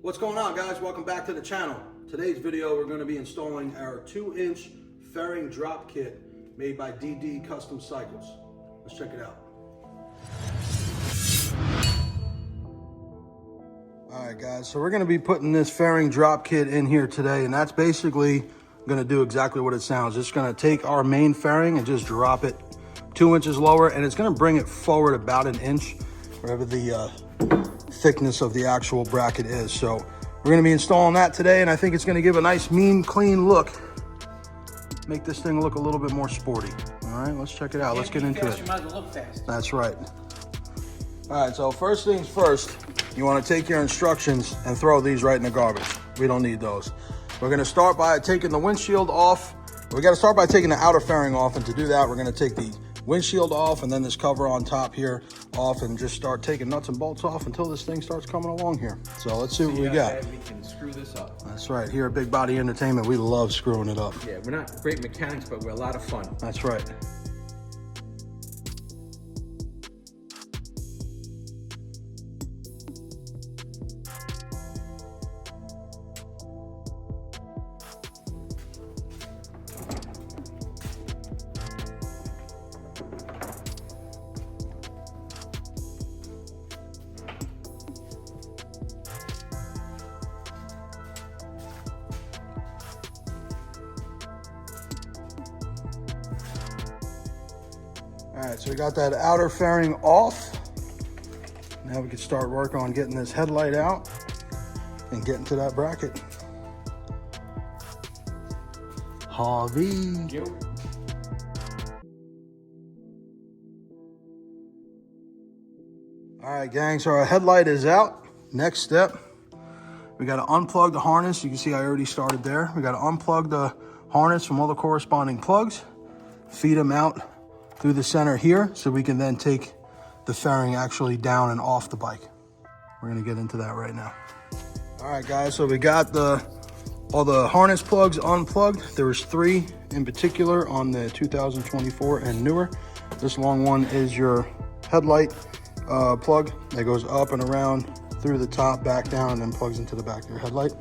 What's going on, guys? Welcome back to the channel. Today's video we're going to be installing our 2-inch fairing drop kit made by DD Custom Cycles. Let's check it out. Alright guys, so we're going to be putting this fairing drop kit in here today, and that's basically going to do exactly what it sounds. It's going to take our main fairing and just drop it 2 inches lower, and it's going to bring it forward about an inch wherever the thickness of the actual bracket is. So we're going to be installing that today, and I think it's going to give a nice, mean, clean look. Make this thing look a little bit more sporty. All right, let's check it out. Let's get into it. You might as well look fast. That's right. All right, so first things first, you want to take your instructions and throw these right in the garbage. We don't need those. We're going to start by taking the windshield off. We got to start by taking the outer fairing off, and to do that, we're going to take the windshield off and then this cover on top here off, and just start taking nuts and bolts off until this thing starts coming along here. So let's see what we got. We can screw this up. That's right. Here at Big Body Entertainment, we love screwing it up. Yeah, we're not great mechanics, but we're a lot of fun. That's right. All right, so we got that outer fairing off. Now we can start work on getting this headlight out and getting to that bracket. Harvey. All right, gang, so our headlight is out. Next step, we got to unplug the harness. You can see I already started there. We got to unplug the harness from all the corresponding plugs, feed them out through the center here, so we can then take the fairing actually down and off the bike. We're gonna get into that right now. All right, guys, so we got all the harness plugs unplugged. There was 3 in particular on the 2024 and newer. This long one is your headlight plug that goes up and around through the top, back down, and then plugs into the back of your headlight.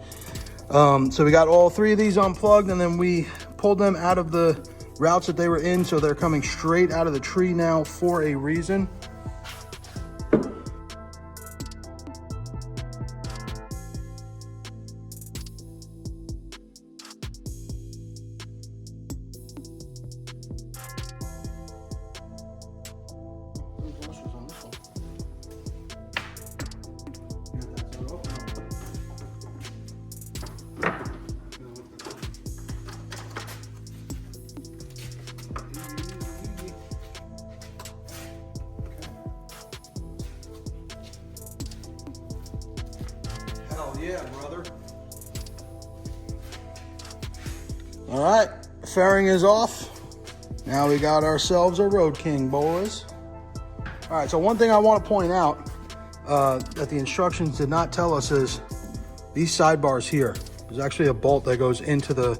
So we got all 3 of these unplugged, and then we pulled them out of the routes that they were in, so they're coming straight out of the tree now for a reason. Hell yeah, brother. All right, fairing is off. Now we got ourselves a Road King, boys. All right, so one thing I want to point out that the instructions did not tell us is these sidebars here. There's actually a bolt that goes into the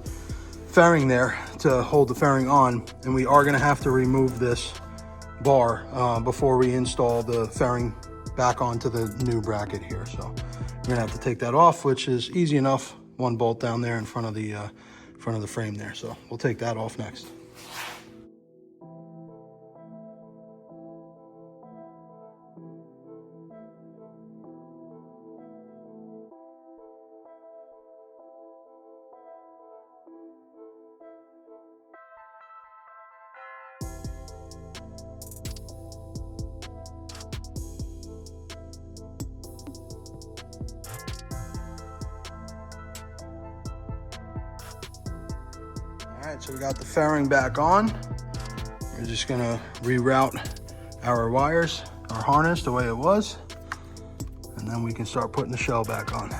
fairing there to hold the fairing on, and we are going to have to remove this bar before we install the fairing back onto the new bracket here. So we're gonna have to take that off, which is easy enough. One bolt down there in front of the frame there. So we'll take that off next. All right, so we got the fairing back on. We're just gonna reroute our wires, our harness the way it was, and then we can start putting the shell back on.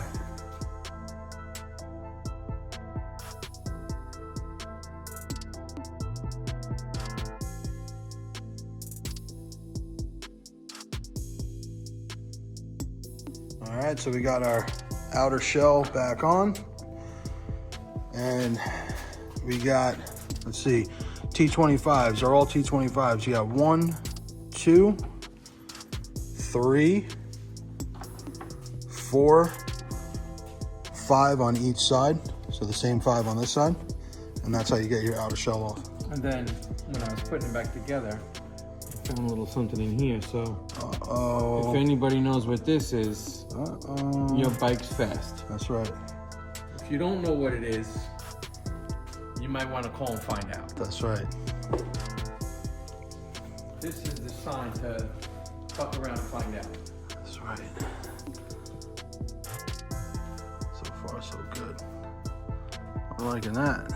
All right, so we got our outer shell back on, and we got, let's see, T25s are all T25s. You got 1, 2, 3, 4, 5 on each side. So the same 5 on this side. And that's how you get your outer shell off. And then when I was putting it back together, I found a little something in here. So if anybody knows what this is, your bike's fast. That's right. If you don't know what it is, you might want to call and find out. That's right. This is designed to fuck around and find out. That's right. So far, so good. I'm liking that.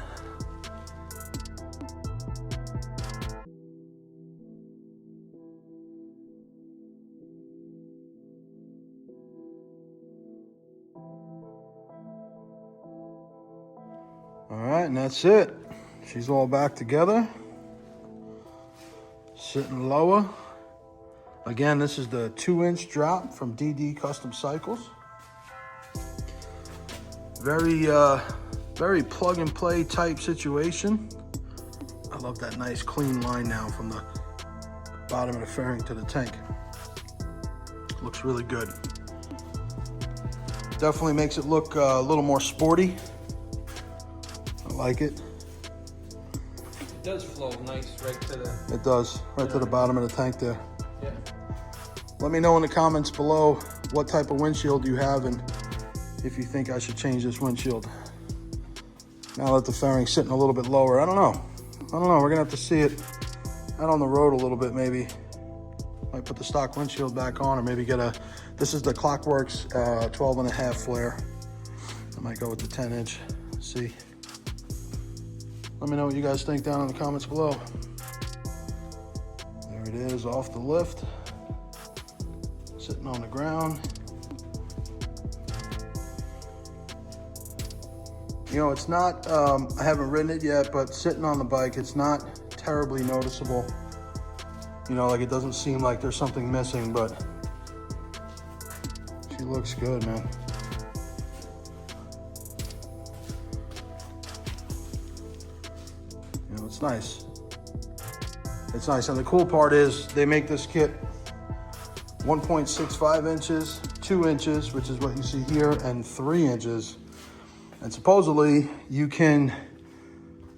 All right, and that's it. She's all back together. Sitting lower. Again, this is the 2-inch drop from DD Custom Cycles. Very plug and play type situation. I love that nice clean line now from the bottom of the fairing to the tank. Looks really good. Definitely makes it look a little more sporty. I like it. It does flow nice right to the... It does, right to the bottom of the tank there. Yeah. Let me know in the comments below what type of windshield you have and if you think I should change this windshield. Now that the fairing's sitting a little bit lower, I don't know. We're gonna have to see it out on the road a little bit maybe. Might put the stock windshield back on or maybe get a, this is the Clockworks 12.5 flare. I might go with the 10-inch, see. Let me know what you guys think down in the comments below. There it is, off the lift. Sitting on the ground. You know, it's not, I haven't ridden it yet, but sitting on the bike, it's not terribly noticeable. You know, like it doesn't seem like there's something missing, but she looks good, man. You know, it's nice. It's nice, and the cool part is they make this kit 1.65 inches, 2 inches, which is what you see here, and 3 inches. And supposedly you can,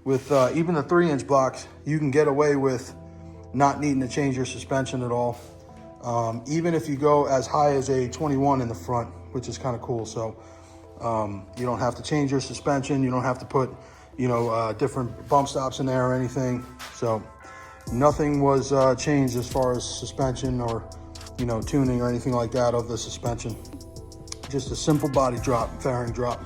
with even the 3-inch blocks, you can get away with not needing to change your suspension at all. Even if you go as high as a 21 in the front, which is kind of cool. So you don't have to change your suspension. You don't have to put, you know, different bump stops in there or anything. So nothing was changed as far as suspension or, you know, tuning or anything like that of the suspension. Just a simple body drop, fairing drop.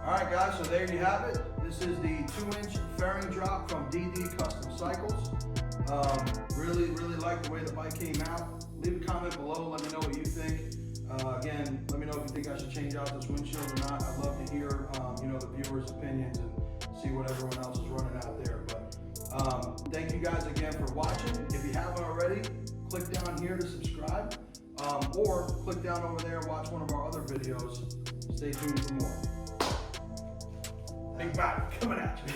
All right, guys, so there you have it. This is the 2-inch fairing drop from DD Custom Cycles. Really like the way the bike came out. Leave a comment below, let me know what you think. Again, let me know if you think I should change out this windshield or not. I'd love to hear, you know, the viewers' opinions and see what everyone else is running out there. But thank you guys again for watching. If you haven't already, click down here to subscribe, or click down over there and watch one of our other videos. Stay tuned for more. Big body coming at you.